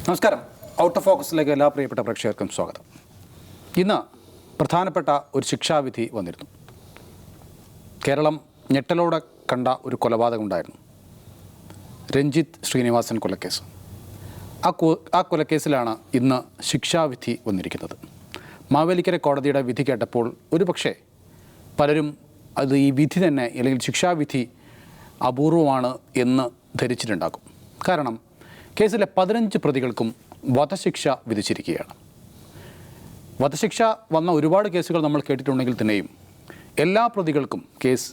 നമസ്കാരം. Out of ഫോക്കസിലേക്ക് എല്ലാ പ്രിയപ്പെട്ട പ്രേക്ഷകർക്കും സ്വാഗതം. ഇന്ന് പ്രധാനപ്പെട്ട ഒരു ശിക്ഷാവിധി വന്നിരുന്നു. കേരളം ഞെട്ടലോടെ കണ്ട ഒരു കൊലപാതകം ഉണ്ടായിരുന്നു. രഞ്ജിത്ത് ശ്രീനിവാസൻ കൊലക്കേസ്. ആ കൊലക്കേസിലാണ് ഇന്ന് ശിക്ഷാവിധി വന്നിരിക്കുന്നത്. മാവേലിക്കര കോടതിയുടെ വിധി കേട്ടപ്പോൾ ഒരുപക്ഷെ പലരും അത് ഈ വിധി തന്നെ അല്ലെങ്കിൽ ശിക്ഷാവിധി അപൂർവമാണ് എന്ന് ധരിച്ചിട്ടുണ്ടാകും. കാരണം കേസിലെ 15 പ്രതികൾക്കും വധശിക്ഷ വിധിച്ചിരിക്കുകയാണ്. വധശിക്ഷ വന്ന ഒരുപാട് കേസുകൾ നമ്മൾ കേട്ടിട്ടുണ്ടെങ്കിൽ തന്നെയും എല്ലാ പ്രതികൾക്കും കേസ്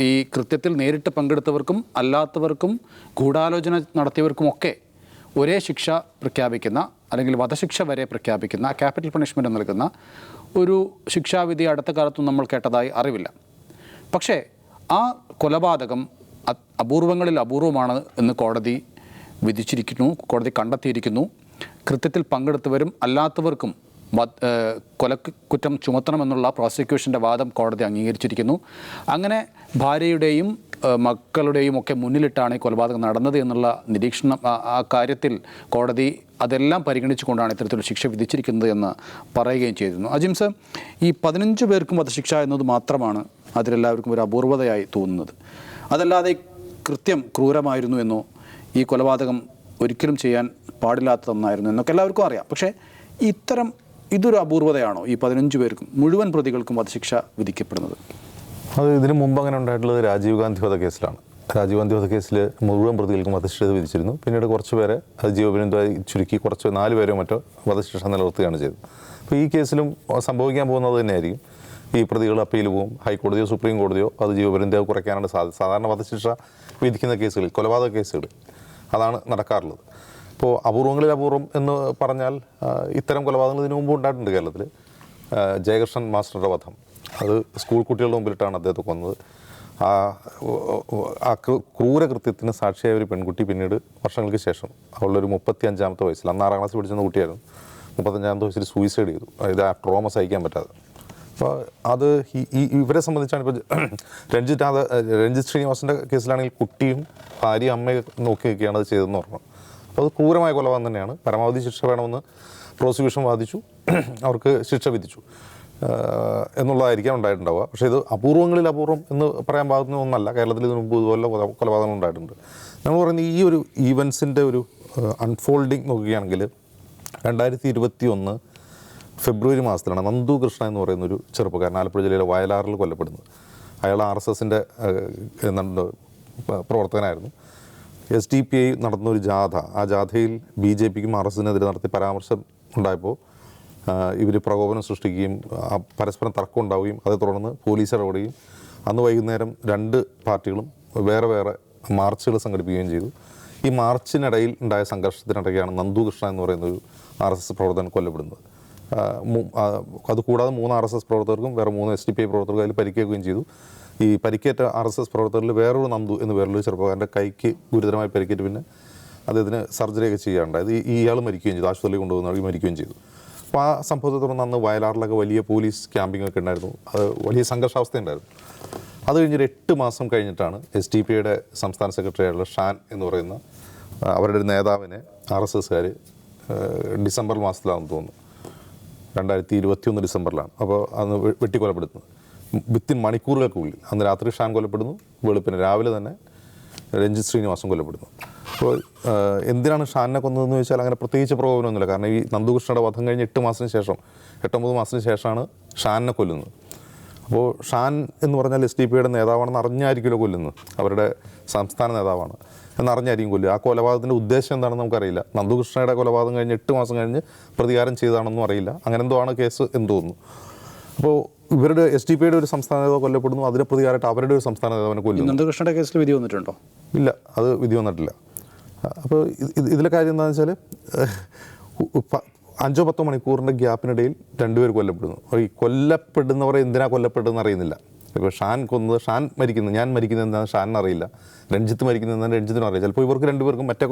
ഈ കൃത്യത്തിൽ നേരിട്ട് പങ്കെടുത്തവർക്കും അല്ലാത്തവർക്കും ഗൂഢാലോചന നടത്തിയവർക്കുമൊക്കെ ഒരേ ശിക്ഷ പ്രഖ്യാപിക്കുന്ന അല്ലെങ്കിൽ വധശിക്ഷ വരെ പ്രഖ്യാപിക്കുന്ന ക്യാപിറ്റൽ പണിഷ്മെൻറ്റ് നൽകുന്ന ഒരു ശിക്ഷാവിധി അടുത്ത കാലത്തും നമ്മൾ കേട്ടതായി അറിവില്ല. പക്ഷേ ആ കൊലപാതകം അപൂർവങ്ങളിൽ അപൂർവമാണ് എന്ന് കോടതി വിധിച്ചിരിക്കുന്നു, കോടതി കണ്ടെത്തിയിരിക്കുന്നു. കൃത്യത്തിൽ പങ്കെടുത്തവരും അല്ലാത്തവർക്കും കൊലക്കുറ്റം ചുമത്തണമെന്നുള്ള പ്രോസിക്യൂഷൻ്റെ വാദം കോടതി അംഗീകരിച്ചിരിക്കുന്നു. അങ്ങനെ ഭാര്യയുടെയും മക്കളുടെയും ഒക്കെ മുന്നിലിട്ടാണ് ഈ കൊലപാതകം നടന്നത് എന്നുള്ള നിരീക്ഷണം ആ കാര്യത്തിൽ കോടതി അതെല്ലാം പരിഗണിച്ചുകൊണ്ടാണ് ഇത്തരത്തിലുള്ള ശിക്ഷ വിധിച്ചിരിക്കുന്നത് എന്ന് പറയുകയും ചെയ്തിരുന്നു. അജിംസ്, ഈ 15 പേർക്കും വധശിക്ഷ എന്നത് മാത്രമാണ് അതിലെല്ലാവർക്കും ഒരു അപൂർവതയായി തോന്നുന്നത്. അതല്ലാതെ കൃത്യം ക്രൂരമായിരുന്നു എന്നോ ഈ കൊലപാതകം ഒരിക്കലും ചെയ്യാൻ പാടില്ലാത്തതൊന്നായിരുന്നു എന്നൊക്കെ എല്ലാവർക്കും അറിയാം. പക്ഷേ ഇതൊരു അപൂർവതയാണോ ഈ 15 പേർക്കും മുഴുവൻ പ്രതികൾക്കും വധശിക്ഷ വിധിക്കപ്പെടുന്നത്? അത് ഇതിനു മുമ്പ് അങ്ങനെ ഉണ്ടായിട്ടുള്ളത് രാജീവ് ഗാന്ധി വധക്കേസിലാണ്. രാജീവ് ഗാന്ധി വധക്കേസിൽ മുഴുവൻ പ്രതികൾക്കും വധശിക്ഷ വിധിച്ചിരുന്നു. പിന്നീട് കുറച്ച് പേരെ അത് ജീവപര്യന്തമായി ചുരുക്കി 4 പേരോ മറ്റോ വധശിക്ഷ നിലനിർത്തുകയാണ് ചെയ്തത്. അപ്പോൾ ഈ കേസിലും സംഭവിക്കാൻ പോകുന്നത് തന്നെയായിരിക്കും. ഈ പ്രതികൾ അപ്പീൽ പോവും, ഹൈക്കോടതിയോ സുപ്രീം കോടതിയോ അത് ജീവപര്യന്തം കുറയ്ക്കാനാണ് സാധാരണ വധശിക്ഷ വിധിക്കുന്ന കേസുകളിൽ, കൊലപാതക കേസുകൾ അതാണ് നടക്കാറുള്ളത്. ഇപ്പോൾ അപൂർവങ്ങളിൽ അപൂർവം എന്ന് പറഞ്ഞാൽ ഇത്തരം കൊലപാതകങ്ങൾ ഇതിനു മുമ്പ് ഉണ്ടായിട്ടുണ്ട് കേരളത്തിൽ. ജയകൃഷ്ണൻ മാസ്റ്ററുടെ വധം, അത് സ്കൂൾ കുട്ടികളുടെ മുമ്പിലിട്ടാണ് അദ്ദേഹത്തെ കൊന്നത്. ആ ക്രൂരകൃത്യത്തിന് സാക്ഷിയായ ഒരു പെൺകുട്ടി പിന്നീട് വർഷങ്ങൾക്ക് ശേഷം അവളൊരു 35-ാമത്തെ വയസ്സിൽ, അന്ന് 6ാം ക്ലാസ്സിൽ പഠിച്ചിരുന്ന കുട്ടിയായിരുന്നു, 35-ാമത്തെ വയസ്സിൽ സൂയിസൈഡ് ചെയ്തു. ഇത് ആ ട്രോമ സഹിക്കാൻ പറ്റാതെ. അപ്പോൾ അത് ഇവരെ സംബന്ധിച്ചാണ്. ഇപ്പോൾ രഞ്ജിത്ത് ശ്രീനിവാസൻ്റെ കേസിലാണെങ്കിൽ കുട്ടിയും ഭാര്യയും അമ്മയെ നോക്കി നിൽക്കുകയാണ് അത് ചെയ്തതെന്ന് പറഞ്ഞു. അപ്പോൾ അത് ക്രൂരമായ കൊലപാതകം തന്നെയാണ്. പരമാവധി ശിക്ഷ വേണമെന്ന് പ്രോസിക്യൂഷൻ വാദിച്ചു, അവർക്ക് ശിക്ഷ വിധിച്ചു എന്നുള്ളതായിരിക്കാം ഉണ്ടായിട്ടുണ്ടാവുക. പക്ഷേ ഇത് അപൂർവങ്ങളിൽ അപൂർവം എന്ന് പറയാൻ പാകുന്ന ഒന്നല്ല. കേരളത്തിൽ ഇതിനു മുമ്പ് ഇതുപോലെ കൊലപാതകങ്ങൾ ഉണ്ടായിട്ടുണ്ട്. നമ്മൾ പറയുന്നത് ഈ ഒരു ഈവൻസിൻ്റെ ഒരു അൺഫോൾഡിങ് നോക്കുകയാണെങ്കിൽ 2021 ഫെബ്രുവരി മാസത്തിലാണ് നന്ദു കൃഷ്ണ എന്ന് പറയുന്നൊരു ചെറുപ്പക്കാരൻ ആലപ്പുഴ ജില്ലയിലെ വയലാറിൽ കൊല്ലപ്പെടുന്നത്. അയാൾ RSSൻ്റെ പ്രവർത്തകനായിരുന്നു. SDPI നടത്തുന്നൊരു ജാഥ, ആ ജാഥയിൽ BJPക്കും RSSനെതിരെ നടത്തി പരാമർശം ഉണ്ടായപ്പോൾ ഇവർ പ്രകോപനം സൃഷ്ടിക്കുകയും പരസ്പരം തർക്കം ഉണ്ടാവുകയും അതേ തുടർന്ന് പോലീസ് ഇടപെടുകയും അന്ന് വൈകുന്നേരം 2 പാർട്ടികളും വേറെ വേറെ മാർച്ചുകൾ സംഘടിപ്പിക്കുകയും ചെയ്തു. ഈ മാർച്ചിനിടയിൽ ഉണ്ടായ സംഘർഷത്തിനിടയ്ക്കാണ് നന്ദു കൃഷ്ണ എന്ന് പറയുന്നൊരു RSS പ്രവർത്തകൻ കൊല്ലപ്പെടുന്നത്. അതുകൂടാതെ 3 RSS പ്രവർത്തകർക്കും വേറെ 3 SDPI പ്രവർത്തകർക്കും അതിൽ പരിക്കേൽക്കുകയും ചെയ്തു. ഈ പരിക്കേറ്റ RSS പ്രവർത്തകരിൽ വേറൊരു നന്ദു എന്ന് പേരുള്ള ചെറുപ്പക്കാരൻ്റെ കൈക്ക് ഗുരുതരമായി പരിക്കേറ്റ് പിന്നെ അദ്ദേഹത്തിന് സർജറിയൊക്കെ ചെയ്യാറുണ്ടായത്. ഇയാൾ മരിക്കുകയും ചെയ്തു, ആശുപത്രിയിൽ കൊണ്ടുപോകുന്നവർക്ക് മരിക്കുകയും ചെയ്തു. അപ്പോൾ ആ സംഭവത്തെ തുടർന്ന് അന്ന് വയലാറിലൊക്കെ വലിയ പോലീസ് ക്യാമ്പിംഗ് ഒക്കെ ഉണ്ടായിരുന്നു. അത് വലിയ സംഘർഷാവസ്ഥ ഉണ്ടായിരുന്നു. അത് കഴിഞ്ഞൊരു 8 മാസം കഴിഞ്ഞിട്ടാണ് SDPIയുടെ സംസ്ഥാന സെക്രട്ടറി ആയിട്ടുള്ള ഷാൻ എന്ന് പറയുന്ന അവരുടെ ഒരു നേതാവിനെ RSSകാർ ഡിസംബർ മാസത്തിലാണെന്ന് തോന്നുന്നു, 2021 ഡിസംബറിലാണ്. അപ്പോൾ അന്ന് വെട്ടിക്കൊലപ്പെടുത്തുന്നത് വിത്തിൻ മണിക്കൂറുകൾക്കുള്ളിൽ. അന്ന് രാത്രി ഷാൻ കൊല്ലപ്പെടുന്നു, വെളുപ്പിന് രാവിലെ തന്നെ രഞ്ജിത്ത് ശ്രീനിവാസൻ കൊല്ലപ്പെടുന്നു. അപ്പോൾ എന്തിനാണ് ഷാനിനെ കൊന്നതെന്ന് ചോദിച്ചാൽ അങ്ങനെ പ്രത്യേകിച്ച് പ്രകോപനമൊന്നുമില്ല. കാരണം ഈ നന്ദുകൃഷ്ണയുടെ വധം കഴിഞ്ഞ് 8 മാസത്തിന് ശേഷം 8-9 മാസത്തിന് ശേഷമാണ് ഷാനിനെ കൊല്ലുന്നത്. അപ്പോൾ ഷാൻ എന്ന് പറഞ്ഞാൽ SDPIയുടെ നേതാവാണെന്ന് അറിഞ്ഞായിരിക്കുമല്ലോ കൊല്ലുന്നത്, അവരുടെ സംസ്ഥാന നേതാവാണ് എന്നറിഞ്ഞായിരിക്കും കൊല്ലുക. ആ കൊലപാതകത്തിൻ്റെ ഉദ്ദേശം എന്താണെന്ന് നമുക്കറിയില്ല. നന്ദുകൃഷ്ണയുടെ കൊലപാതകം കഴിഞ്ഞ് 8 മാസം കഴിഞ്ഞ് പ്രതികാരം ചെയ്തതാണെന്നും അറിയില്ല. അങ്ങനെ എന്തോ ആണ് കേസ് എന്ന് തോന്നുന്നു. അപ്പോൾ ഇവരുടെ SDPIയുടെ ഒരു സംസ്ഥാന നേതാവ് കൊല്ലപ്പെടുന്നു, അതിന് പ്രതികാരമായിട്ട് അവരുടെ ഒരു സംസ്ഥാന നേതാവിനെ കൊല്ലുന്നു. നന്ദുകൃഷ്ണയുടെ കേസിൽ വിധി വന്നിട്ടുണ്ടോ? ഇല്ല, അത് വിധി വന്നിട്ടില്ല. അപ്പോൾ ഇതിലെ കാര്യം എന്താണെന്ന് വെച്ചാൽ 5-10 മണിക്കൂറിൻ്റെ ഗ്യാപ്പിനിടയിൽ 2 പേർ കൊല്ലപ്പെടുന്നു. ഈ കൊല്ലപ്പെടുന്നവരെ എന്തിനാണ് കൊല്ലപ്പെട്ടതെന്ന് അറിയുന്നില്ല. ഇപ്പോൾ ഷാൻ കൊന്നത്, ഷാൻ മരിക്കുന്നത്, ഞാൻ മരിക്കുന്നത് എന്താണെന്ന് ഷാനിന് അറിയില്ല, രഞ്ജിത്ത് മരിക്കുന്നത് എന്താണെന്ന് രഞ്ജിത്തിനും അറിയില്ല. ചിലപ്പോൾ ഇവർക്ക് 2 പേർക്കും മറ്റേ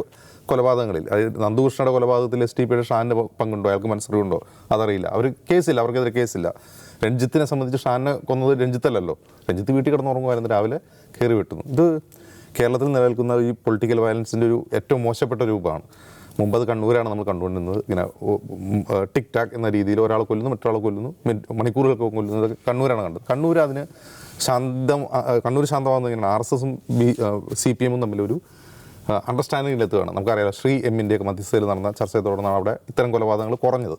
കൊലപാതകങ്ങളിൽ, അതായത് നന്ദുകൃഷ്ണയുടെ കൊലപാതകത്തിൽ SDPIയുടെ ഷാനിൻ്റെ പങ്കുണ്ടോ, അയാൾക്ക് മനസ്സിലുണ്ടോ അതറിയില്ല. അവർ കേസില്ല, അവർക്കെതിരെ കേസില്ല. രഞ്ജിത്തിനെ സംബന്ധിച്ച് ഷാനെ കൊന്നത് രഞ്ജിത്തല്ലല്ലോ, രഞ്ജിത്ത് വീട്ടിൽ കിടന്നുറങ്ങുമായിരുന്നു, രാവിലെ കയറി വെട്ടുന്നു. ഇത് കേരളത്തിൽ നിലനിൽക്കുന്ന ഈ പൊളിറ്റിക്കൽ വയലൻസിൻ്റെ ഒരു ഏറ്റവും മോശപ്പെട്ട രൂപമാണ്. മുമ്പ് അത് കണ്ണൂരാണ് നമ്മൾ കണ്ടുകൊണ്ടിരുന്നത്. ഇങ്ങനെ ടിക് ടാക്ക് എന്ന രീതിയിൽ ഒരാളെ കൊല്ലുന്നു, മറ്റൊരാളെ കൊല്ലുന്നു, മണിക്കൂറുകൾക്ക് കൊല്ലുന്നത് കണ്ണൂരാണ് കണ്ടത്. കണ്ണൂർ ശാന്തമാകുന്നത് ഇങ്ങനെ RSSും CPM തമ്മിലൊരു അണ്ടർസ്റ്റാൻഡിങ്ങിലെത്തുകയാണ്. നമുക്കറിയാം ശ്രീ എമ്മിൻ്റെയൊക്കെ മധ്യസ്ഥതയിൽ നടന്ന ചർച്ചയെ തുടർന്നാണ് അവിടെ ഇത്തരം കൊലപാതകങ്ങൾ കുറഞ്ഞത്.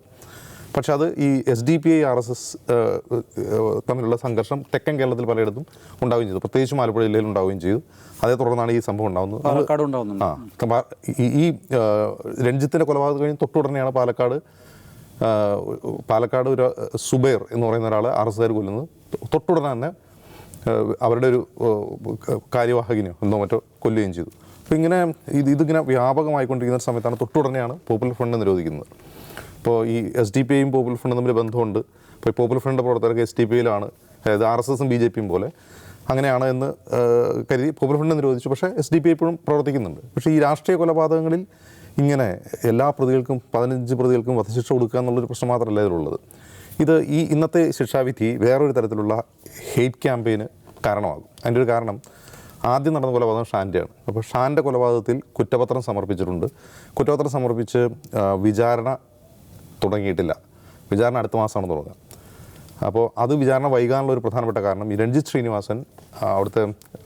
പക്ഷെ അത് ഈ SDPI RSS തമ്മിലുള്ള സംഘർഷം തെക്കൻ കേരളത്തിൽ പലയിടത്തും ഉണ്ടാവുകയും ചെയ്തു, പ്രത്യേകിച്ചും ആലപ്പുഴ ജില്ലയിൽ ഉണ്ടാവുകയും ചെയ്തു. അതേ തുടർന്നാണ് ഈ സംഭവം ഉണ്ടാകുന്നത്. ഈ രഞ്ജിത്തിൻ്റെ കൊലപാതകം കഴിഞ്ഞ് തൊട്ടുടനെയാണ് പാലക്കാട് ഒരു സുബൈർ എന്ന് പറയുന്ന ഒരാൾ RSSകാർ കൊല്ലുന്നത്. തൊട്ടുടനെ തന്നെ അവരുടെ ഒരു കാര്യവാഹകിനെയോ എന്തോ മറ്റോ കൊല്ലുകയും ചെയ്തു. അപ്പോൾ ഇതിങ്ങനെ വ്യാപകമായിക്കൊണ്ടിരിക്കുന്ന സമയത്താണ് തൊട്ടുടനെയാണ് പോപ്പുലർ ഫ്രണ്ട് നിരോധിക്കുന്നത്. ഇപ്പോൾ ഈ SDPIയും പോപ്പുലർ ഫ്രണ്ടും തമ്മിൽ ബന്ധമുണ്ട്. ഇപ്പോൾ ഈ പോപ്പുലർ ഫ്രണ്ട് പ്രവർത്തകർക്ക് SDPIയിലാണ്, അതായത് RSSും BJPയും പോലെ അങ്ങനെയാണ് എന്ന് കരുതി പോപ്പുലർ ഫ്രണ്ട് നിരോധിച്ചു. പക്ഷേ SDPI ഇപ്പോഴും പ്രവർത്തിക്കുന്നുണ്ട്. പക്ഷേ ഈ രാഷ്ട്രീയ കൊലപാതകങ്ങളിൽ ഇങ്ങനെ എല്ലാ പ്രതികൾക്കും 15 പ്രതികൾക്കും വധശിക്ഷ കൊടുക്കുക എന്നുള്ളൊരു പ്രശ്നം മാത്രമല്ല ഇതിലുള്ളത്. ഇന്നത്തെ ശിക്ഷാവിധി വേറൊരു തരത്തിലുള്ള ഹെയ്റ്റ് ക്യാമ്പയിന് കാരണമാകും. അതിൻ്റെ ഒരു കാരണം ആദ്യം നടന്ന കൊലപാതകം ഷാൻ്റെയാണ്. അപ്പോൾ ഷാൻ്റെ കൊലപാതകത്തിൽ കുറ്റപത്രം സമർപ്പിച്ചിട്ടുണ്ട്. കുറ്റപത്രം സമർപ്പിച്ച് വിചാരണ തുടങ്ങിയിട്ടില്ല. വിചാരണ അടുത്ത മാസമാണ് തുടങ്ങുക. അപ്പോൾ അത് വിചാരണ വൈകാനുള്ള ഒരു പ്രധാനപ്പെട്ട കാരണം ഈ രഞ്ജിത്ത് ശ്രീനിവാസൻ അവിടുത്തെ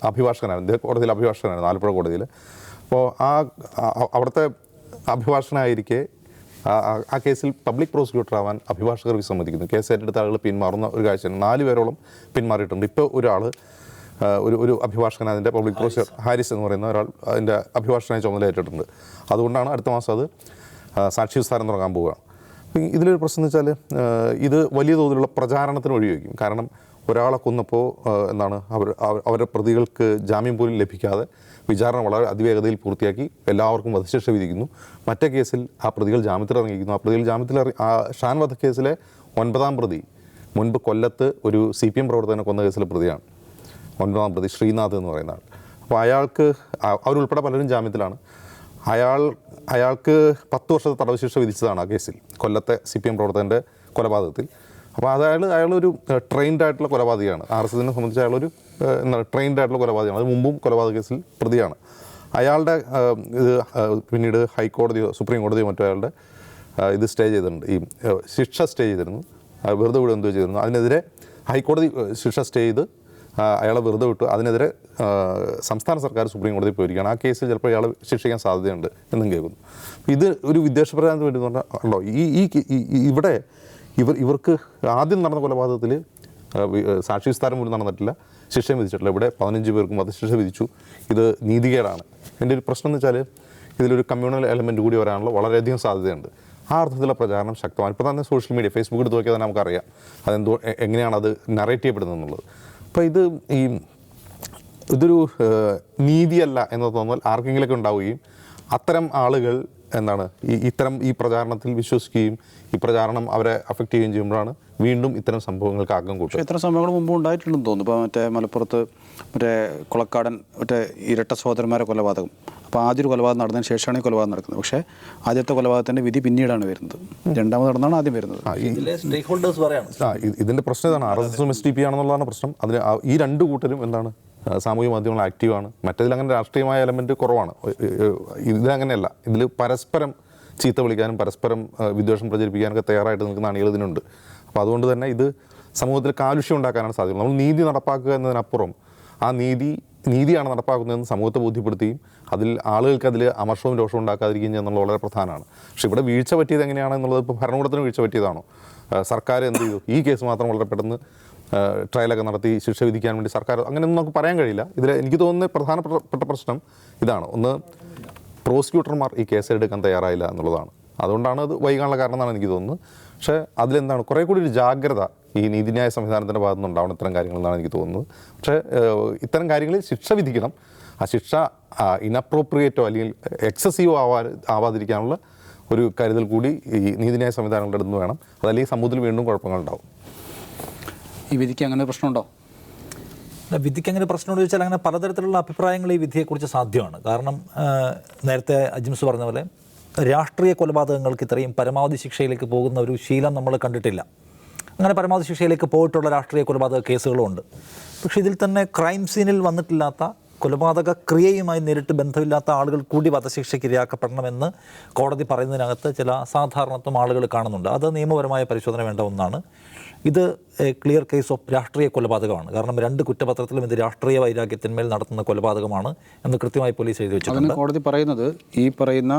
അഭിഭാഷകനായിരുന്നു, കോടതിയിൽ അഭിഭാഷകനായിരുന്നു, ആലപ്പുഴ കോടതിയിൽ. അപ്പോൾ അവിടുത്തെ അഭിഭാഷകനായിരിക്കെ ആ കേസിൽ പബ്ലിക് പ്രോസിക്യൂട്ടർ ആവാൻ അഭിഭാഷകർ വിസമ്മതിക്കുന്നു. കേസ് ഏറ്റെടുത്ത ആളുകൾ പിന്മാറുന്ന ഒരു കാഴ്ചയാണ്. 4 പേരോളം പിന്മാറിയിട്ടുണ്ട്. ഇപ്പോൾ ഒരാൾ ഒരു അഭിഭാഷകൻ അതിൻ്റെ പബ്ലിക് പ്രോസിക്യൂട്ടർ ഹാരിസ് എന്ന് പറയുന്ന ഒരാൾ അതിൻ്റെ അഭിഭാഷകനായി ചുമതലയേറ്റിട്ടുണ്ട്. അതുകൊണ്ടാണ് അടുത്ത മാസം അത് സാക്ഷി വിസ്താരം തുടങ്ങാൻ പോവുകയാണ്. ഇതിലൊരു പ്രശ്നം എന്ന് വെച്ചാൽ ഇത് വലിയ തോതിലുള്ള പ്രചാരണത്തിന് വഴിവെക്കും. കാരണം ഒരാളെ കൊന്നപ്പോൾ അവരുടെ പ്രതികൾക്ക് ജാമ്യം പോലും ലഭിക്കാതെ വിചാരണ വളരെ അതിവേഗതയിൽ പൂർത്തിയാക്കി എല്ലാവർക്കും വധശിക്ഷ വിധിക്കുന്നു. മറ്റേ കേസിൽ ആ പ്രതികൾ ജാമ്യത്തിലിറങ്ങിയിരിക്കുന്നു. ആ പ്രതികൾ ഷാൻ വധക്കേസിലെ 9ാം പ്രതി മുൻപ് കൊല്ലത്ത് ഒരു CPM പ്രവർത്തകനെ കൊന്ന കേസിലെ പ്രതിയാണ് 9ാം പ്രതി ശ്രീനാഥ് എന്ന് പറയുന്ന ആൾ. അപ്പോൾ അവരുൾപ്പെടെ പലരും ജാമ്യത്തിലാണ്. അയാൾക്ക് 10 വർഷത്തെ തടവ് ശിക്ഷ വിധിച്ചതാണ് ആ കേസിൽ, കൊല്ലത്തെ CPM പ്രവർത്തകൻ്റെ കൊലപാതകത്തിൽ. അപ്പോൾ അയാളൊരു ട്രെയിൻഡ് ആയിട്ടുള്ള കൊലപാതകമാണ്. RSSനെ സംബന്ധിച്ച് അയാളൊരു ട്രെയിൻഡ് ആയിട്ടുള്ള കൊലപാതകമാണ്. അത് മുമ്പും കൊലപാതക കേസിൽ പ്രതിയാണ്. അയാളുടെ പിന്നീട് ഹൈക്കോടതിയോ സുപ്രീം കോടതിയോ മറ്റോ അയാളുടെ സ്റ്റേ ചെയ്തിട്ടുണ്ട്, ഈ ശിക്ഷ സ്റ്റേ ചെയ്തിരുന്നു, വെറുതെ വിടുക എന്തോ ചെയ്തിരുന്നു. അതിനെതിരെ ഹൈക്കോടതി ശിക്ഷ സ്റ്റേ ചെയ്ത് അയാളെ വെറുതെ വിട്ടു. അതിനെതിരെ സംസ്ഥാന സർക്കാർ സുപ്രീം കോടതിയിൽ പോയിരിക്കുകയാണ്. ആ കേസിൽ ചിലപ്പോൾ അയാൾ ശിക്ഷിക്കാൻ സാധ്യതയുണ്ട് എന്നും കേൾക്കുന്നു. ഇത് ഒരു വിദ്വേഷ പ്രചാരണത്തിന് വേണ്ടി ഉണ്ടോ ഇവിടെ ഇവർക്ക് ആദ്യം നടന്ന കൊലപാതകത്തിൽ സാക്ഷി വിസ്താരം പോലും നടന്നിട്ടില്ല, ശിക്ഷയും വിധിച്ചിട്ടില്ല. ഇവിടെ 15 പേർക്കും വധശിക്ഷ വിധിച്ചു. ഇത് നീതികേടാണ്. എൻ്റെ ഒരു പ്രശ്നം എന്ന് വെച്ചാൽ ഇതിലൊരു കമ്മ്യൂണൽ എലമെൻറ്റ് കൂടി വരാനുള്ള വളരെയധികം സാധ്യതയുണ്ട്. ആ അർത്ഥത്തിലുള്ള പ്രചാരണം ശക്തമാണ്. ഇപ്പോൾ തന്നെ സോഷ്യൽ മീഡിയ, ഫേസ്ബുക്ക് എടുത്ത് നോക്കിയാൽ തന്നെ നമുക്കറിയാം എങ്ങനെയാണ് അത് നറേറ്റ് ചെയ്യപ്പെടുന്നത് എന്നുള്ളത്. അപ്പോൾ ഇതൊരു നീതിയല്ല എന്ന തോന്നൽ ആർക്കെങ്കിലൊക്കെ ഉണ്ടാവുകയും അത്തരം ആളുകൾ ഈ പ്രചാരണത്തിൽ വിശ്വസിക്കുകയും ഈ പ്രചാരണം അവരെ അഫക്റ്റ് ചെയ്യുകയും ചെയ്യുമ്പോഴാണ് വീണ്ടും ഇത്തരം സംഭവങ്ങൾക്ക് ആക്കം കൂട്ടുക. ഇത്തരം സംഭവങ്ങൾ മുമ്പ് ഉണ്ടായിട്ടുണ്ടെന്ന് തോന്നുന്നു. ഇപ്പോൾ മലപ്പുറത്ത് കുളക്കാടൻ ഇരട്ട സഹോദരന്മാരെ കൊലപാതകം. അപ്പോൾ ആദ്യൊരു കൊലപാതകം നടന്നതിന് ശേഷമാണ് ഈ കൊലപാതകം നടക്കുന്നത്. പക്ഷേ ആദ്യത്തെ കൊലപാതകത്തിൻ്റെ വിധി പിന്നീടാണ് വരുന്നത്. രണ്ടാമത് നടന്നാണ് ആദ്യം വരുന്നത്. ഇതിൻ്റെ പ്രശ്നം ഇതാണ്, RSSും SDPI ആണെന്നുള്ളതാണ് പ്രശ്നം. അതിന് ഈ 2 കൂട്ടരും സാമൂഹ്യ മാധ്യമങ്ങൾ ആക്റ്റീവാണ്. മറ്റേതിലങ്ങനെ രാഷ്ട്രീയമായ എലമെൻറ്റ് കുറവാണ്. ഇതിലങ്ങനെയല്ല. ഇതിൽ പരസ്പരം ചീത്ത വിളിക്കാനും പരസ്പരം വിദ്വേഷം പ്രചരിപ്പിക്കാനൊക്കെ തയ്യാറായിട്ട് നിൽക്കുന്ന അണികൾ ഇതിനുണ്ട്. അപ്പോൾ അതുകൊണ്ട് തന്നെ ഇത് സമൂഹത്തിൽ കാലുഷ്യം ഉണ്ടാക്കാനാണ് സാധ്യത. നമ്മൾ നീതി നടപ്പാക്കുക എന്നതിനപ്പുറം ആ നീതിയാണ് നടപ്പാക്കുന്നതെന്ന് സമൂഹത്തെ ബോധ്യപ്പെടുത്തുകയും ആളുകൾക്ക് അമർഷവും രോഷവും ഉണ്ടാക്കാതിരിക്കുകയും ചെയ്യുന്നത് വളരെ പ്രധാനമാണ്. പക്ഷേ ഇവിടെ വീഴ്ച പറ്റിയത് എങ്ങനെയാണെന്നുള്ളത് ഇപ്പോൾ ഭരണകൂടത്തിന് വീഴ്ച പറ്റിയതാണോ? സർക്കാർ എന്ത് ചെയ്തു? ഈ കേസ് മാത്രം വളരെ പെട്ടെന്ന് ട്രയലൊക്കെ നടത്തി ശിക്ഷ വിധിക്കാൻ വേണ്ടി സർക്കാർ അങ്ങനെയൊന്നും നമുക്ക് പറയാൻ കഴിയില്ല. എനിക്ക് തോന്നുന്ന പ്രധാനപ്പെട്ട പ്രശ്നം ഇതാണ്. ഒന്ന്, പ്രോസിക്യൂട്ടർമാർ ഈ കേസ് എടുക്കാൻ തയ്യാറായില്ല എന്നുള്ളതാണ്. അതുകൊണ്ടാണ് അത് വൈകാനുള്ള കാരണം എന്നാണ് എനിക്ക് തോന്നുന്നത്. പക്ഷേ കുറേ കൂടി ഒരു ജാഗ്രത ഈ നീതിന്യായ സംവിധാനത്തിൻ്റെ ഭാഗത്തു നിന്നുണ്ടാവണം ഇത്തരം കാര്യങ്ങളെന്നാണ് എനിക്ക് തോന്നുന്നത്. പക്ഷേ ഇത്തരം കാര്യങ്ങളിൽ ശിക്ഷ വിധിക്കണം. ആ ശിക്ഷ ഇനപ്രോപ്രിയേറ്റോ അല്ലെങ്കിൽ എക്സസീവോ ആവാതിരിക്കാനുള്ള ഒരു കരുതൽ കൂടി ഈ നീതിന്യായ സംവിധാനങ്ങളുടെ അടുത്ത് വേണം. അതല്ലെങ്കിൽ സമൂഹത്തിൽ വീണ്ടും കുഴപ്പങ്ങളുണ്ടാവും. ഈ വിധിക്ക് അങ്ങനെ പ്രശ്നമുണ്ടോ? വിധിക്ക് അങ്ങനെ പ്രശ്നമുണ്ടോ ചോദിച്ചാൽ അങ്ങനെ പലതരത്തിലുള്ള അഭിപ്രായങ്ങൾ ഈ വിധിയെക്കുറിച്ച് സാധ്യമാണ്. കാരണം നേരത്തെ അജിംസ് പറഞ്ഞ പോലെ രാഷ്ട്രീയ കൊലപാതകങ്ങൾക്ക് ഇത്രയും പരമാവധി ശിക്ഷയിലേക്ക് പോകുന്ന ഒരു ശീലം നമ്മൾ കണ്ടിട്ടില്ല. അങ്ങനെ പരമാവധി ശിക്ഷയിലേക്ക് പോയിട്ടുള്ള രാഷ്ട്രീയ കൊലപാതക കേസുകളുമുണ്ട്. പക്ഷേ ഇതിൽ തന്നെ ക്രൈം സീനിൽ വന്നിട്ടില്ലാത്ത കൊലപാതക ക്രിയയുമായി നേരിട്ട് ബന്ധമില്ലാത്ത ആളുകൾ കൂടി വധശിക്ഷയ്ക്ക് ഇരയാക്കപ്പെടണമെന്ന് കോടതി പറയുന്നതിനകത്ത് ചില അസാധാരണത്വം ആളുകൾ കാണുന്നുണ്ട്. അത് നിയമപരമായ പരിശോധന വേണ്ട ഒന്നാണ്. ഇത് ക്ലിയർ കേസ് ഓഫ് രാഷ്ട്രീയ കൊലപാതകമാണ്. കാരണം 2 കുറ്റപത്രത്തിലും ഇത് രാഷ്ട്രീയ വൈരാഗ്യത്തിന്മേൽ നടത്തുന്ന കൊലപാതകമാണ് എന്ന് കൃത്യമായി പോലീസ് എഴുതി വെച്ചിട്ടുണ്ട്. കോടതി പറയുന്നത് ഈ പറയുന്ന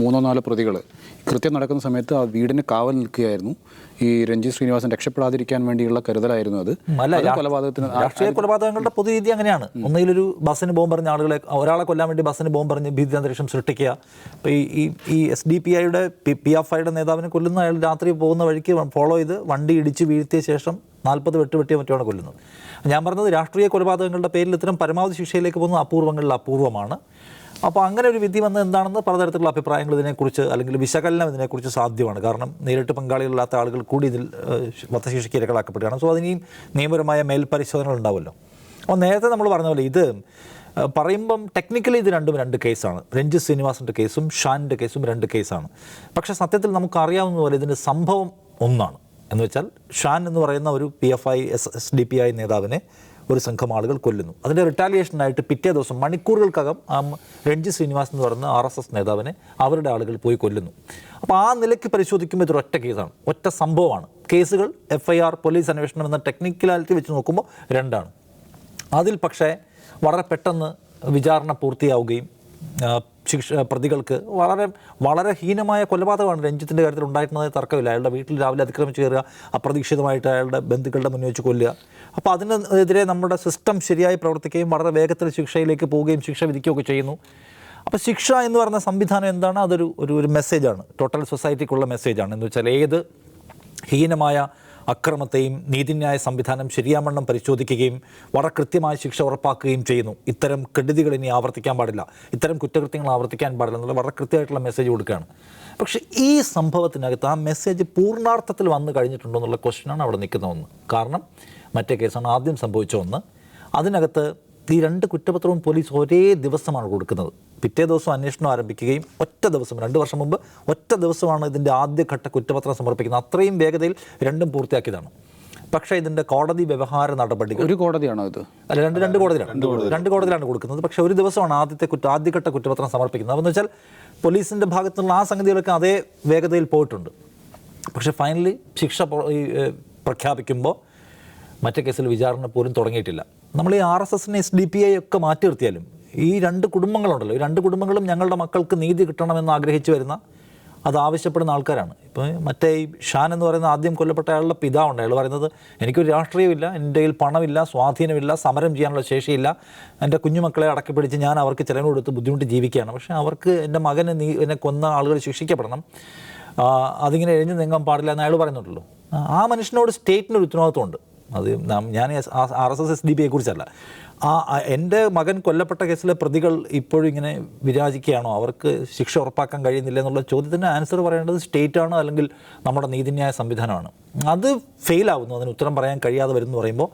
3-4 പ്രതികൾ കൃത്യം നടക്കുന്ന സമയത്ത് ആ വീടിന് കാവൽ നിൽക്കുകയായിരുന്നു. ഈ രഞ്ജിത്ത് ശ്രീനിവാസൻ രക്ഷപ്പെടാതിരിക്കാൻ വേണ്ടിയുള്ള കരുതലായിരുന്നു അത്. കൊലപാതകത്തിന് രാഷ്ട്രീയ കൊലപാതകങ്ങളുടെ പൊതുരീതി അങ്ങനെയാണ്. ഒന്നുകിലൊരു ബസ്സിന് ബോംബെറിഞ്ഞ ആളുകളെ, ഒരാളെ കൊല്ലാൻ വേണ്ടി ബസ്സിന് ബോംബെറിഞ്ഞ് ഭീതിഅന്തരീക്ഷം സൃഷ്ടിക്കുക. ഇപ്പോൾ ഈ SDPIയുടെ PFIയുടെ നേതാവിനെ കൊല്ലുന്ന അയാൾ രാത്രി പോകുന്ന വഴിക്ക് ഫോളോ ചെയ്ത് വണ്ടി ഇടിച്ച് വീഴ്ത്തിയ ശേഷം 40 വെട്ട് വെട്ടിയോ മറ്റോടെ കൊല്ലുന്നത്. ഞാൻ പറഞ്ഞത് രാഷ്ട്രീയ കൊലപാതകങ്ങളുടെ പേരിൽ ഇത്തരം പരമാവധി ശിക്ഷയിലേക്ക് പോകുന്ന അപൂർവങ്ങളിൽ അപൂർവമാണ്. അപ്പോൾ അങ്ങനെ ഒരു വിധി വന്നത് എന്താണെന്ന് പലതരത്തിലുള്ള അഭിപ്രായങ്ങൾ ഇതിനെക്കുറിച്ച് അല്ലെങ്കിൽ വിശകലനം ഇതിനെക്കുറിച്ച് സാധ്യമാണ്. കാരണം നേരിട്ട് പങ്കാളികളില്ലാത്ത ആളുകൾ കൂടി ഇതിൽ വധശിക്ഷയ്ക്ക് ഇരകളാക്കപ്പെടുകയാണ്. സോ അതിനെയും നിയമപരമായ മേൽപരിശോധനകൾ ഉണ്ടാവുമല്ലോ. അപ്പോൾ നേരത്തെ നമ്മൾ പറഞ്ഞ പോലെ ഇത് പറയുമ്പം ടെക്നിക്കലി ഇത് രണ്ടും 2 കേസാണ്. രഞ്ജിത്ത് ശ്രീനിവാസൻ്റെ കേസും ഷാനിൻ്റെ കേസും 2 കേസാണ്. പക്ഷേ സത്യത്തിൽ നമുക്കറിയാവുന്ന പോലെ ഇതിൻ്റെ സംഭവം ഒന്നാണ്. എന്ന് വെച്ചാൽ ഷാൻ എന്ന് പറയുന്ന ഒരു PFI SDPI നേതാവിനെ ഒരു സംഘം ആളുകൾ കൊല്ലുന്നു. അതിൻ്റെ റിട്ടാലിയേഷനായിട്ട് പിറ്റേ ദിവസം മണിക്കൂറുകൾക്കകം രഞ്ജിത്ത് ശ്രീനിവാസ് എന്ന് പറയുന്ന RSS നേതാവിനെ അവരുടെ ആളുകൾ പോയി കൊല്ലുന്നു. അപ്പോൾ ആ നിലയ്ക്ക് പരിശോധിക്കുമ്പോൾ ഇതൊരു ഒറ്റ കേസാണ്, ഒറ്റ സംഭവമാണ്. കേസുകൾ FIR, പോലീസ് അന്വേഷണം എന്ന ടെക്നിക്കലാലിറ്റി വെച്ച് നോക്കുമ്പോൾ 2ആണ്. അതിൽ പക്ഷേ വളരെ പെട്ടെന്ന് വിചാരണ പൂർത്തിയാവുകയും പ്രതികൾക്ക് വളരെ ഹീനമായ കൊലപാതകമാണ് രഞ്ജിത്തിൻ്റെ കാര്യത്തിൽ ഉണ്ടായിരുന്നത്, തർക്കമില്ല. അയാളുടെ വീട്ടിൽ രാവിലെ അതിക്രമിച്ച് കയറുക, അപ്രതീക്ഷിതമായിട്ട് അയാളുടെ ബന്ധുക്കളുടെ മുന്നിൽ വെച്ച് കൊല്ലുക. അപ്പോൾ അതിനെതിരെ നമ്മുടെ സിസ്റ്റം ശരിയായി പ്രവർത്തിക്കുകയും വളരെ വേഗത്തിൽ ശിക്ഷയിലേക്ക് പോവുകയും ശിക്ഷ വിധിക്കുകയൊക്കെ ചെയ്യുന്നു. അപ്പോൾ ശിക്ഷ എന്ന് പറയുന്ന സംവിധാനം എന്താണ്? അതൊരു ഒരു മെസ്സേജാണ്, ടോട്ടൽ സൊസൈറ്റിക്കുള്ള മെസ്സേജാണ്. എന്ന് വെച്ചാൽ ഏത് ഹീനമായ അക്രമത്തെയും നീതിന്യായ സംവിധാനം ശരിയാവണ്ണം പരിശോധിക്കുകയും വളരെ കൃത്യമായ ശിക്ഷ ഉറപ്പാക്കുകയും ചെയ്യുന്നു. ഇത്തരം കെടുതികൾ ഇനി ആവർത്തിക്കാൻ പാടില്ല, ഇത്തരം കുറ്റകൃത്യങ്ങൾ ആവർത്തിക്കാൻ പാടില്ല എന്നുള്ള വളരെ കൃത്യമായിട്ടുള്ള മെസ്സേജ് കൊടുക്കുകയാണ്. പക്ഷേ ഈ സംഭവത്തിനകത്ത് ആ മെസ്സേജ് പൂർണ്ണാർത്ഥത്തിൽ വന്നു കഴിഞ്ഞിട്ടുണ്ടോ എന്നുള്ള ക്വസ്റ്റ്യനാണ് അവിടെ നിൽക്കുന്ന ഒന്ന്. കാരണം മറ്റേ കേസാണ് ആദ്യം സംഭവിച്ച ഒന്ന്. അതിനകത്ത് ഈ 2 കുറ്റപത്രവും പോലീസ് ഒരേ ദിവസമാണ് കൊടുക്കുന്നത്. പിറ്റേ ദിവസം അന്വേഷണം ആരംഭിക്കുകയും ഒറ്റ ദിവസം 2 വർഷം മുമ്പ് ഒറ്റ ദിവസമാണ് ഇതിൻ്റെ ആദ്യഘട്ട കുറ്റപത്രം സമർപ്പിക്കുന്നത്. അത്രയും വേഗതയിൽ 2ഉം പൂർത്തിയാക്കിയതാണ്. പക്ഷേ ഇതിൻ്റെ കോടതി വ്യവഹാര നടപടികൾ ഒരു കോടതിയാണോ ഇത്? അല്ല, രണ്ട് കോടതിയിലാണ്. 2 കോടതിയിലാണ് കൊടുക്കുന്നത്. പക്ഷേ ഒരു ദിവസമാണ് ആദ്യഘട്ട കുറ്റപത്രം സമർപ്പിക്കുന്നത്. അതെന്ന് വെച്ചാൽ പോലീസിൻ്റെ ഭാഗത്തുനിന്നുള്ള ആ സംഗതികളൊക്കെ അതേ വേഗതയിൽ പോയിട്ടുണ്ട്. പക്ഷേ ഫൈനലി ശിക്ഷ പ്രഖ്യാപിക്കുമ്പോൾ മറ്റേ കേസിൽ വിചാരണ പോലും തുടങ്ങിയിട്ടില്ല. നമ്മൾ ഈ RSSനെ SDPI ഒക്കെ മാറ്റി നിർത്തിയാലും ഈ 2 കുടുംബങ്ങളുണ്ടല്ലോ, ഈ 2 കുടുംബങ്ങളും ഞങ്ങളുടെ മക്കൾക്ക് നീതി കിട്ടണമെന്ന് ആഗ്രഹിച്ചു വരുന്ന, അത് ആവശ്യപ്പെടുന്ന ആൾക്കാരാണ്. ഇപ്പോൾ മറ്റേ ഈ ഷാൻ എന്ന് പറയുന്ന ആദ്യം കൊല്ലപ്പെട്ട അയാളുടെ പിതാവുണ്ട്. അയാൾ പറയുന്നത് എനിക്കൊരു രാഷ്ട്രീയമില്ല, എൻ്റെ കയ്യിൽ പണമില്ല, സ്വാധീനമില്ല, സമരം ചെയ്യാനുള്ള ശേഷിയില്ല, എൻ്റെ കുഞ്ഞുമക്കളെ അടക്കി പിടിച്ച് ഞാൻ അവർക്ക് ചിലവ് കൊടുത്ത് ബുദ്ധിമുട്ട് ജീവിക്കുകയാണ്. പക്ഷേ അവർക്ക് എൻ്റെ മകനെ എന്നെ കൊന്ന ആളുകൾ ശിക്ഷിക്കപ്പെടണം, അതിങ്ങനെ എഴുതി നീങ്ങാൻ പാടില്ല എന്ന് അയാൾ പറയുന്നുണ്ടല്ലോ. ആ മനുഷ്യനോട് സ്റ്റേറ്റിനൊരു ഉത്തരവാദിത്വമുണ്ട്. അത് ഞാൻ RSS SDPIയെ കുറിച്ചല്ല. എൻ്റെ മകൻ കൊല്ലപ്പെട്ട കേസിലെ പ്രതികൾ ഇപ്പോഴും ഇങ്ങനെ വിരാജിക്കുകയാണോ, അവർക്ക് ശിക്ഷ ഉറപ്പാക്കാൻ കഴിയുന്നില്ല എന്നുള്ള ചോദ്യത്തിന് ആൻസർ പറയേണ്ടത് സ്റ്റേറ്റാണ്, അല്ലെങ്കിൽ നമ്മുടെ നീതിന്യായ സംവിധാനമാണ്. അത് ഫെയിലാവുന്നു, അതിന് ഉത്തരം പറയാൻ കഴിയാതെ വരുമെന്ന് പറയുമ്പോൾ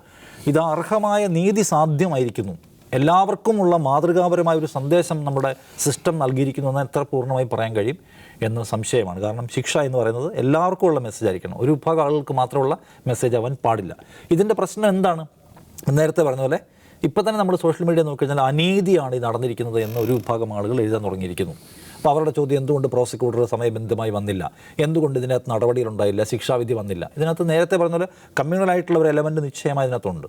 ഇത് അർഹമായ നീതി സാധ്യമായിരിക്കുന്നു, എല്ലാവർക്കുമുള്ള മാതൃകാപരമായ ഒരു സന്ദേശം നമ്മുടെ സിസ്റ്റം നൽകിയിരിക്കുന്നു എന്ന് എത്ര പൂർണ്ണമായി പറയാൻ കഴിയും എന്ന് സംശയമാണ്. കാരണം ശിക്ഷ എന്ന് പറയുന്നത് എല്ലാവർക്കും ഉള്ള മെസ്സേജ് ആയിരിക്കണം, ഒരു വിഭാഗം ആളുകൾക്ക് മാത്രമുള്ള മെസ്സേജ് ആവാൻ പാടില്ല. ഇതിൻ്റെ പ്രശ്നം എന്താണ്? നേരത്തെ പറഞ്ഞ പോലെ ഇപ്പോൾ തന്നെ നമ്മൾ സോഷ്യൽ മീഡിയ നോക്കിക്കഴിഞ്ഞാൽ അനീതിയാണ് ഈ നടന്നിരിക്കുന്നത് എന്ന് ഒരു വിഭാഗം ആളുകൾ എഴുതാൻ തുടങ്ങിയിരിക്കുന്നു. അപ്പോൾ അവരുടെ ചോദ്യം എന്തുകൊണ്ട് പ്രോസിക്യൂട്ടർ സമയബന്ധിതമായി വന്നില്ല, എന്തുകൊണ്ട് ഇതിനകത്ത് നടപടികളുണ്ടായില്ല, ശിക്ഷാവിധി വന്നില്ല. ഇതിനകത്ത് നേരത്തെ പറഞ്ഞ പോലെ കമ്മ്യൂണലായിട്ടുള്ള ഒരു എലമെൻറ്റ് നിശ്ചയമായി ഇതിനകത്തുണ്ട്.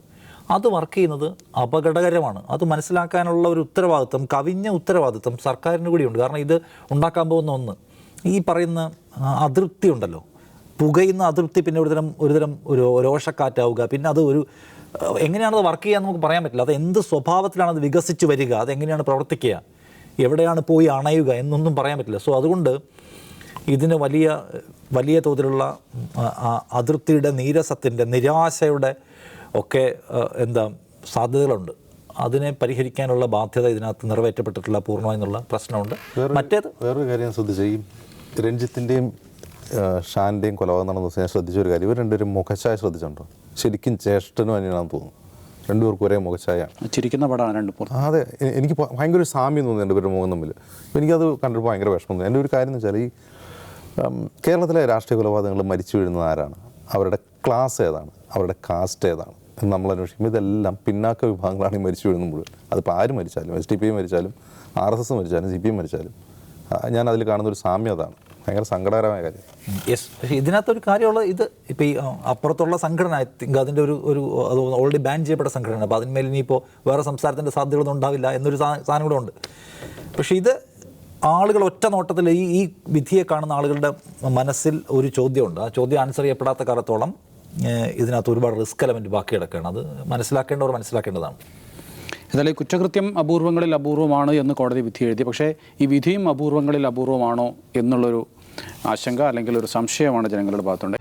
അത് വർക്ക് ചെയ്യുന്നത് അപകടകരമാണ്. അത് മനസ്സിലാക്കാനുള്ള ഒരു ഉത്തരവാദിത്വം, കവിഞ്ഞ ഉത്തരവാദിത്വം സർക്കാരിന് കൂടിയുണ്ട്. കാരണം ഇത് ഉണ്ടാക്കാൻ പോകുന്ന ഒന്ന് ഈ പറയുന്ന അതൃപ്തി ഉണ്ടല്ലോ, പുകയുന്ന അതൃപ്തി, പിന്നെ ഒരുതരം രോഷക്കാറ്റാവുക, പിന്നെ അത് എങ്ങനെയാണത് വർക്ക് ചെയ്യുക നമുക്ക് പറയാൻ പറ്റില്ല. അത് എന്ത് സ്വഭാവത്തിലാണ് അത് വികസിച്ച് വരിക, അതെങ്ങനെയാണ് പ്രവർത്തിക്കുക, എവിടെയാണ് പോയി അണയുക എന്നൊന്നും പറയാൻ പറ്റില്ല. സോ അതുകൊണ്ട് ഇതിന് വലിയ തോതിലുള്ള അതൃപ്തിയുടെ, നീരസത്തിൻ്റെ, നിരാശയുടെ ഒക്കെ സാധ്യതകളുണ്ട്. അതിനെ പരിഹരിക്കാനുള്ള ബാധ്യത ഇതിനകത്ത് നിറവേറ്റപ്പെട്ടിട്ടുള്ള പൂർണ്ണമായി എന്നുള്ള പ്രശ്നമുണ്ട്. വേറൊരു കാര്യം ശ്രദ്ധിച്ചു, ഈ രഞ്ജിത്തിൻ്റെയും ഷാൻ്റെയും കൊലപാതകം നടന്ന ദിവസം ഞാൻ ശ്രദ്ധിച്ചൊരു കാര്യം, ഇവർ 2 മുഖച്ഛായ ശ്രദ്ധിച്ചിട്ടുണ്ടോ? ശരിക്കും ജ്യേഷ്ഠനും അനിയനാണെന്ന് തോന്നുന്നു. 2 പേർക്കും ഒരേ മുഖച്ഛായാണ്, ചിരിക്കുന്ന പടമാണ് 2. അതെ, എനിക്ക് ഭയങ്കര ഒരു സാമ്യം തോന്നി 2 പേരുടെ മുഖം തമ്മിൽ. അപ്പോൾ എനിക്കത് കണ്ടപ്പോൾ ഭയങ്കര വിഷമം തോന്നി. എൻ്റെ ഒരു കാര്യം എന്ന് വെച്ചാൽ ഈ കേരളത്തിലെ രാഷ്ട്രീയ കൊലപാതകങ്ങൾ മരിച്ചു വീഴുന്നത് ആരാണ്? അവരുടെ ക്ലാസ് ഏതാണ്, അവരുടെ കാസ്റ്റ് ഏതാണ് എന്ന് നമ്മൾ അന്വേഷിക്കുമ്പോൾ ഇതെല്ലാം പിന്നാക്ക വിഭാഗങ്ങളാണ് ഈ മരിച്ചു വീഴുന്നത് മുഴുവൻ. അതിപ്പോൾ ആര് മരിച്ചാലും, SDPI മരിച്ചാലും RSS മരിച്ചാലും CPM മരിച്ചാലും ഞാൻ അതിൽ കാണുന്നൊരു സാമ്യം അതാണ്. ഭയങ്കര സങ്കടകരമായ കാര്യം. യെസ്, പക്ഷേ ഇതിനകത്തൊരു കാര്യമുള്ളത്, ഇത് ഇപ്പോൾ ഈ അപ്പുറത്തുള്ള സംഘടന, ഐ തിങ്ക് അതിൻ്റെ ഒരു അത് ഓൾറെഡി ബാൻ ചെയ്യപ്പെട്ട സംഘടന. അപ്പോൾ അതിന്മേൽ ഇനിയിപ്പോൾ വേറെ സംസ്ഥാനത്തിൻ്റെ സാധ്യതകളൊന്നും ഉണ്ടാവില്ല എന്നൊരു സാധനം കൂടെ ഉണ്ട്. പക്ഷേ ഇത് ആളുകൾ ഒറ്റ നോട്ടത്തിൽ ഈ വിധിയെ കാണുന്ന ആളുകളുടെ മനസ്സിൽ ഒരു ചോദ്യമുണ്ട്. ആ ചോദ്യം ആൻസർ ചെയ്യപ്പെടാത്ത കാലത്തോളം ഇതിനകത്ത് ഒരുപാട് റിസ്ക് എലമെൻറ്റ് ബാക്കി കിടക്കുകയാണ്. അത് മനസ്സിലാക്കേണ്ടവർ മനസ്സിലാക്കേണ്ടതാണ്. എന്നാലും ഈ കുറ്റകൃത്യം അപൂർവങ്ങളിൽ അപൂർവമാണ് എന്ന് കോടതി വിധി എഴുതി. പക്ഷേ ഈ വിധിയും അപൂർവങ്ങളിൽ അപൂർവമാണോ എന്നുള്ളൊരു ആശങ്ക അല്ലെങ്കിൽ ഒരു സംശയമാണ് ജനങ്ങളുടെ ഭാഗത്തുണ്ട്.